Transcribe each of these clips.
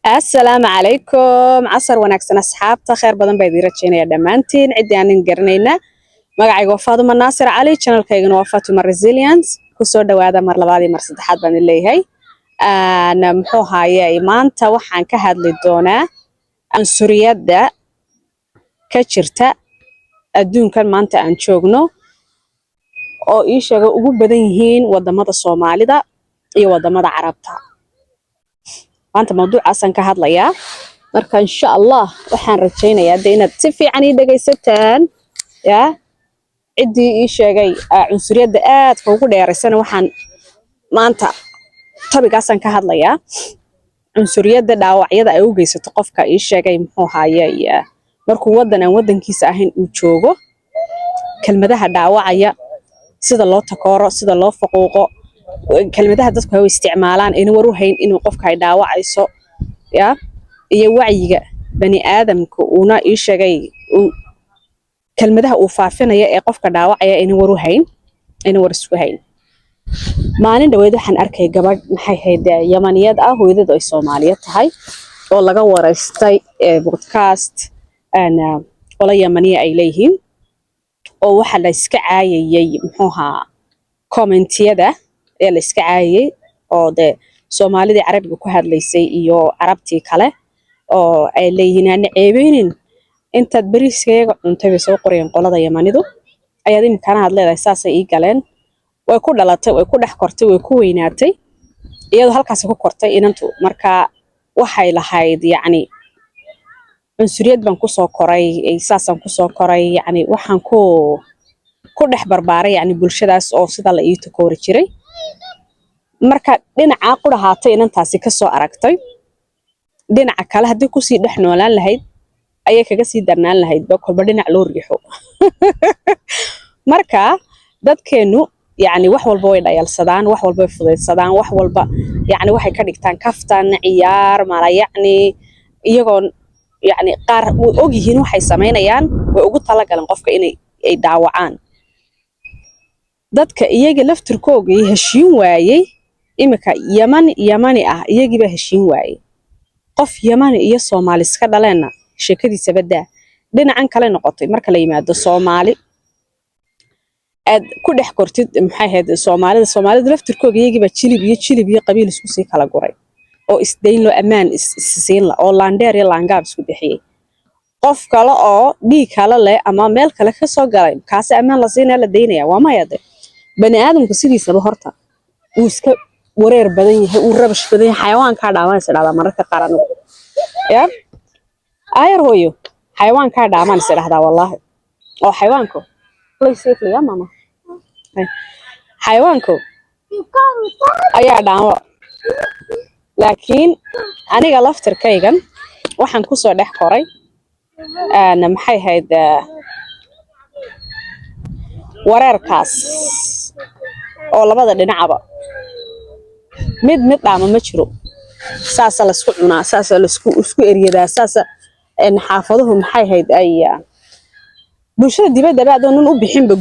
السلام عليكم عصر ونكسن أصحابتا خير بدن بايدي رجينا يا دمانتين عدي أنين قرنينا مقعي وفاطمة ناصر علي channel كايغن وفاطمة resilience كسور دوادا مر لبادي مر صدحات بان اللي هاي أنا محوها ياي مانتا وحان كهاد للدونا عنصريات دا كجرتا أدون كان مانتا أنشوغنو oo ii sheegay ugu badan yihiin wadamada Soomaalida iyo wadamada Carabta maanta mawduucaasan ka hadlayaa marka insha Allah waxaan rajaynayaa inaad si fiican ii dhageysataan ya cidii ii sheegay cunsuriyada aad ugu dheeraysana waxaan maanta tabigaasan ka hadlayaa cunsuriyada dhaawacyada ay u geysato qofka ii sheegay muxuu hayaa markuu wadankiisa ahayn uu joogo kelmadaha dhaawacaya sida loo takooro sida loo faquuqo kelmadaha dadku ay isticmaalaan in waru hayn inuu qofka ay dhaawacayso ya iyo wacyiga bani aadamku una ii sheegay kelmadaha uu faafinaya ee qofka dhaawacaya in waru hayn in war isku hayn maalin dhaweyd waxaan arkay gabadh maxay hayd Yamaniyad ah hooyadooda ay Soomaaliyeed tahay oo laga waraystay podcast ana wala Yamaniya ay leeyihiin oo waxa la iska caayay muxuuha commentiyada ee la iska caayay oo de Soomaalida Carabiga ku hadlaysay iyo Carabtii kale oo ay leeyihiin aan ceebeynin inta bariiskayga cuntay soo qoreen qolada Yamanidu ayaad in kana hadleedahay saasay ii galeen way ku dhalatay way ku dhex kortay way ku weynaatay iyadoo halkaas ku kortay inantu marka waxay lahayd yacni cunsuriyad baan ku soo koray saasan ku soo koray yacni waxaan ku dhex barbaaray yacni bulshadaas oo sida la ii takoori jiray marka dhinaca qurahaatay inantaasi ka soo aragtay dhinaca kale hadii ku sii dhex noolaan lahayd ayay kaga sii darnaan lahayd ba kolba dhinac loo riixo marka dadkeenu yacni wax walba way dhayalsadaan wax walba way fudeydsadaan wax walba yacni waxay ka dhigtaan kaftan ciyaar mala yacni iyagoo يعني قار وجهين وحي سمينيان وأوجد طلق على قفك إني يدعوعان ضدك يجي لفتر كوجي هالشين واي إمك يماني يجي به هالشين واي قف يماني يصوم سكدا لنا شكدي سبدا بين عن كلا نقطة مركل يماد الصومالي كل حكرت محي هذا الصومالي لفتر كوجي يجي بتشيلي بيه قبيل سوسي كلا جوري oo isdeyn loo amaan siin la oo laandeer iyo laangaab isku bixiyay qof kale oo dhiig kale leh ama meel kale ka soo galay kaas amaan la siinay la deynaya waa ma yade bani aadamku sidiisaba horta uu iska wareer badan yahay uu rabash badan yahay xayawaanka dhaamanaysa dhada mararka qaran ya ayar hooyo xayawaanka dhaamanaysa dhada wallahi oo xayawaanku please ya mama xayawaanku ayaa dhaamo laakiin aniga laftirkaygan waxaan ku soo dhex koray ana maxay hayd wareerkaas oo labada dhinacba mid dhaama ma jiro saasa la isku cunaa saasa la isku eriyadaa saasa in xaafaduhu maxay hayd ay bulshada dibadda baadoonan u bixinba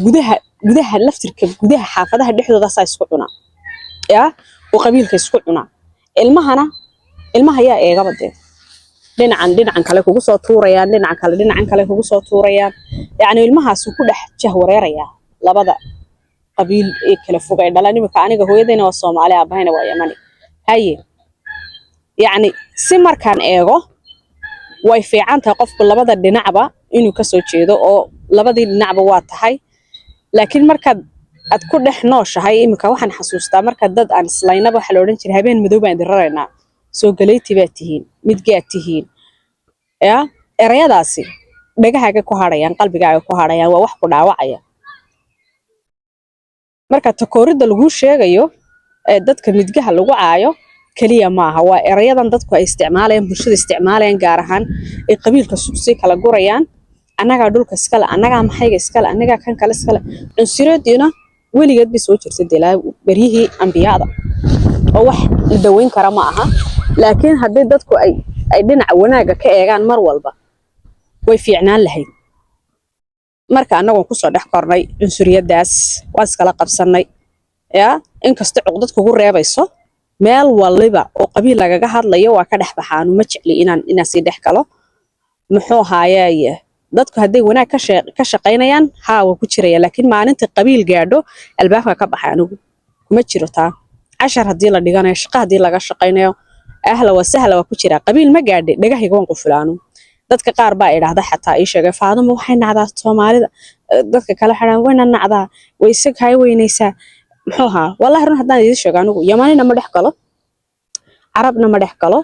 gudaha laftirka gudaha xaafadaha dhexdooda saas isku cunaa ya oo qabiilka isku cunaa ilmaha yaa eegaba de dhinacan kale kugu soo tuurayaan dhinacan kale kugu soo tuurayaan yaani ilmahaas ku dhex jahwareeraya labada qabiil ee kala fogay dhalanimka aniga hooyadayna waa Soomaali aabahayna waa Yamani haye yaani si markaan eego way fiican tahay qofku labada dhinacba inuu ka soo jeedo oo labadii dhinacba waa tahay laakiin markaad ad ku dhex nooshahay imika waxaan xasuustaa marka dad aan islaynaba waxa la oran jiray habeen madow baan dirareynaa soo galeyti baad tihiin mid gaad tihiin ya erayadaasi dhagahaaga ku harayaan qalbigaaga ku harayaan waa wax ku dhaawacaya marka takooridda lagu sheegayo dadka midgaha lagu caayo kaliya maaha waa erayadan dadku ay isticmaalayaan bulshada isticmaalayaan gaar ahaan ay qabiilka si kala gurayaan annaga dhulka iskala annaga maxayga iskala annaga kan kale iskala cunsuriyadina weligeed bi soo jirtay dilaa bariyihii ambiyada oo wax daweyn kara ma aha laakiin haddii dadku ay dhinaca wanaaga ka eegaan mar walba way fiicnaan lahayd marka anagu ku soo dhex kornay cunsuriyadaas waa iskala qabsanay ya in kasta cuqdad kugu reebayso meel waliba oo qabiil lagaga hadlayo waa ka dhex baxaan ma jecli inaan sii dhex galo muxuu haayay dadku haday wanaag ka shaqeynayaan haa waa ku jiraya laakiin maalinta qabiil gaadho albaabka ka baxay anigu kuma jiro taa cashar hadii la dhiganayo shaqo hadii laga shaqeynayo ahla wa sahla waa ku jira qabiil ma gaadhay dhagahayga waan qufulaano dadka qaar baa idhaahda xataa ii sheegay Faadimo waxay nacdaa Soomaalida dadka kale xiraan wayna nacdaa way isag hay weynaysaa muxuu haa wallahi run hadaan idin sheego anigu Yamanina ma dhex galo Arabna ma dhex galo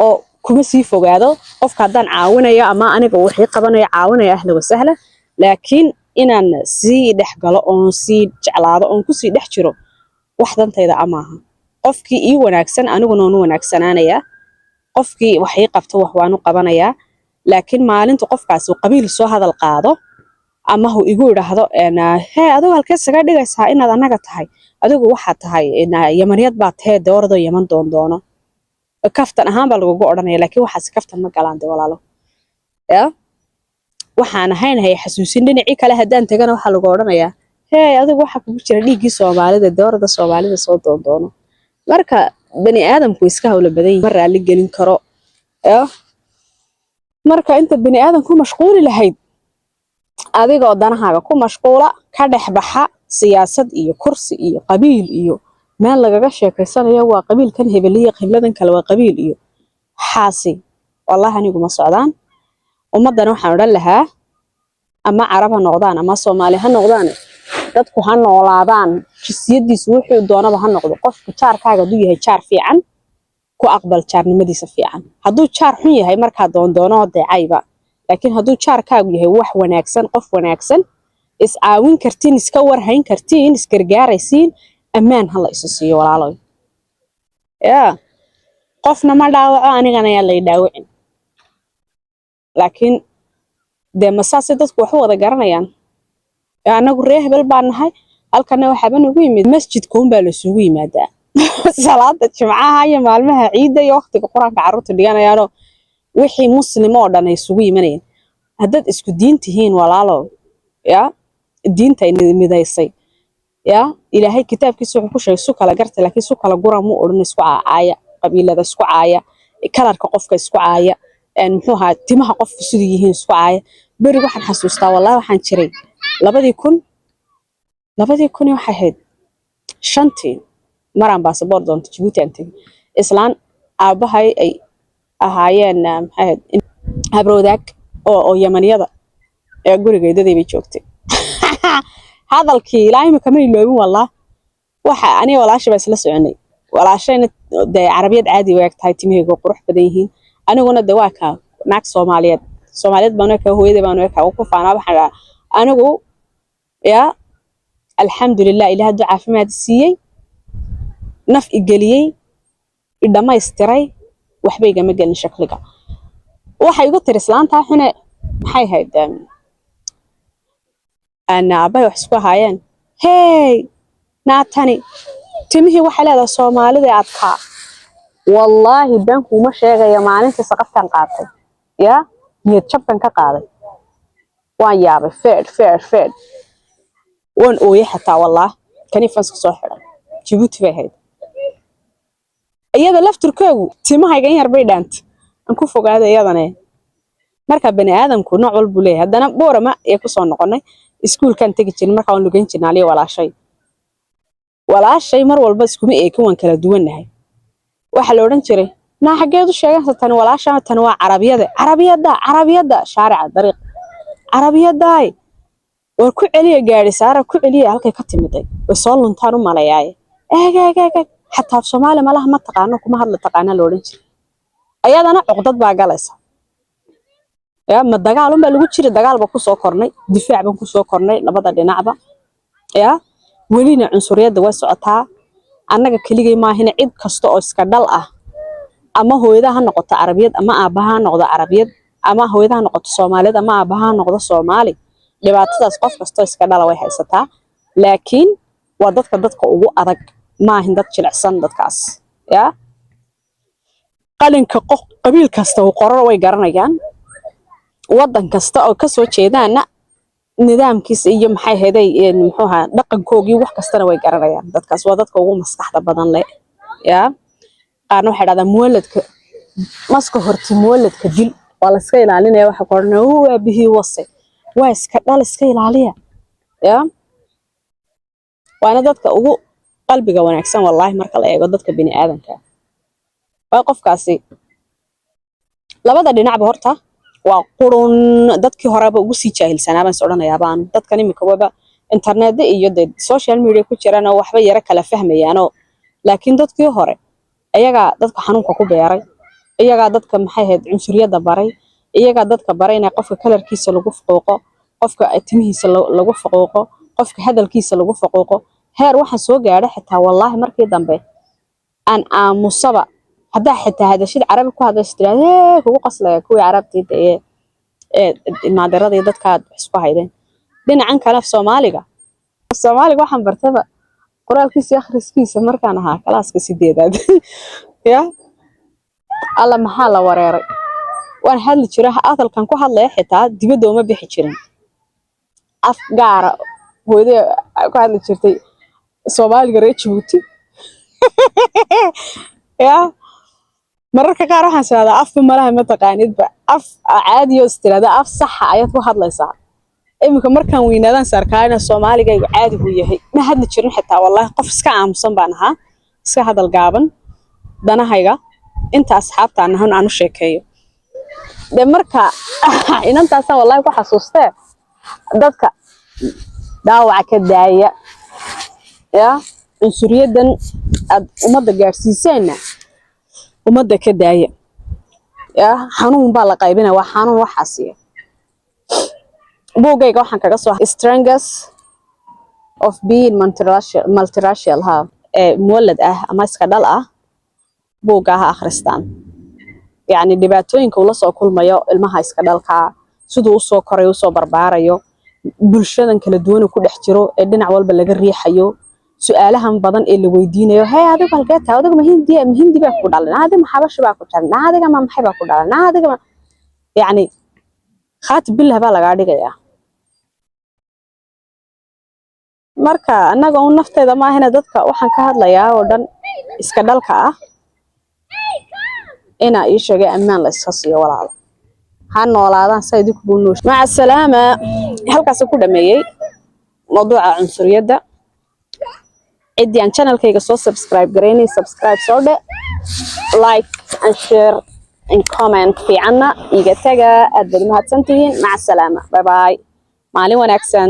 oo kuma sii fogaado qofka hadaan caawinayo ama aniga wixii qabanayo caawinayo ahla wa sahla laakiin inaan sii dhex galo oo sii jeclaado oo ku sii dhex jiro wax dantayda amaaha qofkii ii wanaagsan anigu noonu wanaagsanaanaya qofkii wax ii qabto wax waanu qabanaya laakiin maalinta qofkaas uu qabiil soo hadal qaado ama uu igu yiraahdo hey adigu halkee saga dhigaysaa inaad anaga tahay adigu waxa tahay Yamaniyad baad tahay doorado Yaman doono kaftan ahaan baa lagu oranaya laakiin waxaas kaftan ma galaan walaalo waxaan ahayn xasuusin dhinacii kale hadaan tagana waxa lagu oranayaa hey adigu waxa kugu jira dhiigii Soomaalida doorada Soomaalida soo doono marka bani aadamku iska hawla badan yahay raali gelin karo marka inta bani aadamku mashquul lahayd adiga oo danahaaga ku mashquula ka dhaxbaxa siyaasad iyo kursi iyo qabiil iyo meel lagaga sheekaysanayo waa qabiilkan hebeliye qibladan kale waa qabiil iyo xaasi wallahi anigu ma socdaan ummadana waxaan oran lahaa ama Arab ha noqdaan ama Soomaali ha noqdaan dadku ha noolaadaan jisiyadiisu wuxuu doonaba ha noqdo qofka jaarkaaga haduu yahay jaar fiican ku aqbal jaarnimadiisa fiican haduu jaar xun yahay marka doono deecayba laakiin haduu jaarkaagu yahay wax wanaagsan qof wanaagsan is caawin kartiin iska warhayn kartiin is gargaaraysiin amaan hala isu siiyo walaalo qofna ma dhaawaco anigana yaa la dhaawacin laakiin de masaasi dadku wax wada garanayaan anagu reehbel baan nahay halkana waxba nagu yimid masjidkoon baa la isugu yimaadaa salaada jimcaha iyo maalmaha ciida iyo waqtiga quraanka carruurta dhiganayaano wixii muslim oo dhan ay isugu yimaanayeen hadad isku diin tihiin walaalo diinta ay midaysay ilaahay kitaabkiisa wuxuu ku sheegay su kala garta laakiin su kala gura mu oran isku caaya qabiilada isku caaya kalarka qofka isku caaya muxuu ahaa timaha qofku sidoo yihiin isku caaya bari waxaan xasuustaa wallahi waxaan jiray 2000 waxay ahayd shantii maraan baasaboor doonto Djibouti antay islaan aabahay ay ahaayeen maxay habroodag oo Yamaniyada ee gurigeedadii bay joogtay hadalkii ilaahay ma kamay loobin wallah waxa aniga walaashay isla soconay walaashayna de Arabiyad caadi way tahay timihayga qurux badan yihiin aniguna de waa ka naag Soomaaliyeed baan ka hooyaday baan ka ku faanaa waxa anigu alxamdulillah ilaahay caafimaad siiyay naf igeliyay idhameystiray waxba igama galin shakliga waxa igu tir islaanta xune maxay haydaan ana abay wax isku haayeen hey naatani timihii waxa leedahay Soomaalida adka wallahi banku ma sheegaya maalinta saqaftan qaatay niyad jabkan ka qaaday waan yaabay feed waan ooyay xataa wallah kaniifas soo xiray Djibouti bay hayd iyada lafturkoogu timahayga yar bay dhaant aan ku fogaaday iyadana marka bani aadamku nooc walba leeyahay hadana boorama ee ku soo noqonay iskuulkan tagi jirin marka aan lugan jirnay walaashay mar walba isku ma eekin waan kala duwanahay waxa la oran jiray ma xageedu sheegan tan walaasha tan waa Arabiyada shaarica dariiq Arabiyada war ku celiya gaari saara ku celiya halkay ka timiday way soo luntaan u maleeyay xataa Soomaali malaha ma taqaano kuma hadla taqaana la oran jiray ayadana cuqdad baa galaysa ma dagaal baa lagu jiray dagaal ba ku soo kornay difaac baan ku soo kornay labada dhinacba welina cunsuriyada way socotaa annaga kaligay ma ahina cid kasto oo iska dhal ah ama hooyadaha noqoto Arabiyad ama aabaha noqdo Arabiyad ama hooyadaha noqoto Soomaalida ama aabaha noqdo Soomaali dhibaatadaas qof kasto iska dhala way haysataa laakiin waa dadka ugu adag ma ahin dad jilicsan dadkaas qalinka qof qabiil kasta oo qorar way garanayaan wadan kasta oo ka soo jeedana nidaamkiisa iyo maxay heeday muxuu ahaa dhaqankoogii wax kastana way garanayaan dadkaas waa dadka ugu maskaxda badan leh يا قارن waxay dhadaan muwaladka maska horti muwaladka dil wala iska ilaalinaya waxa qorna uu abihi wase waa iska dhal iska ilaaliya ya waana dadka ugu qalbiga wanaagsan wallahi marka la eego dadka bini aadanka waa qofkaasi labada dhinacba horta waa qurun dadkii horeba ugu sii jaahilsanaa baan odhanayaa baan dadkan imika waba internet iyo social media ku jiraan oo waxba yara kala fahmayaan laakiin dadkii hore ayaga dadka xanuunka ku beeray ayaga dadka maxay ahayd cunsuriyada baray ayaga dadka baray in qofka kalarkiisa lagu faqooqo qofka timihiisa lagu faqooqo qofka hadalkiisa lagu faqooqo heer waxaan soo gaaray xitaa wallahi markii dambe aan aamusaba hadaa xitaa hadashid carabi ku hadashtiraadee kugu qaslaya kuwii carabtiida ee naadirada dadka isku haydeen dhinacan kale Soomaaliga waxaan bartaba qoraalkiisa akhriskiisa markaan ahaa kalaaska 8aad ya alla maxaa la wareeray waan hadli jiray hadalkan ku hadlay xitaa dibadda uma bixi jirin af gaara hooyada ku hadli jirtay Soomaaliga reer Djibouti ya mararka qaar waxaan saada af malaha ma taqaanidba af caadi oo istirada af sax ah ayaad ku hadlaysaa imika markaan weynaadaan sarkaayna Soomaaliga ay caadi u yahay ma hadli jirin xitaa wallahi qof iska aamusan baan ahaa iska hadal gaaban danahayga inta asxaabtaan aanu sheekeeyo de marka inantaas wallahi ku xasuustay dadka daawac ka daaya ya cunsuriyaddan ad umada gaarsiisayna umada ka daaya ya xanuun baa la qaybinaa waa xanuun waxaasiya buugayga waxaan kaga soo strengths of being multiracial ha muwalad ah ama iska dhal ah buugaha akhristaan yani dhibaatooyinka uu la soo kulmayo ilmaha iska dhalka sidoo soo koray soo barbaarayo bulshadan kala duwan ku dhex jiro ee dhinac walba laga riixayo su'aalahan badan ee la weydiinayo hay adiga halkeeta adiga mahindi baa ku dhalan adiga maxabash baa ku taran adiga ma maxay baa ku dhalan adiga yani khaat billah baa laga dhigayaa marka anaga oo nafteeda ma ahina dadka waxaan ka hadlayaa oo dhan iska dhalka ah ina ii sheegay ammaan la iska siiyo walaal ha noolaadaan sayid ku buloosh ma salaama halkaas ku dhameeyay mawduuca cunsuriyada cidii aan channelkayga soo subscribe gareynay subscribe soo dhe like and share and comment fiicana iga taga aad baad mahadsantihiin ma salaama bye bye maalin wanaagsan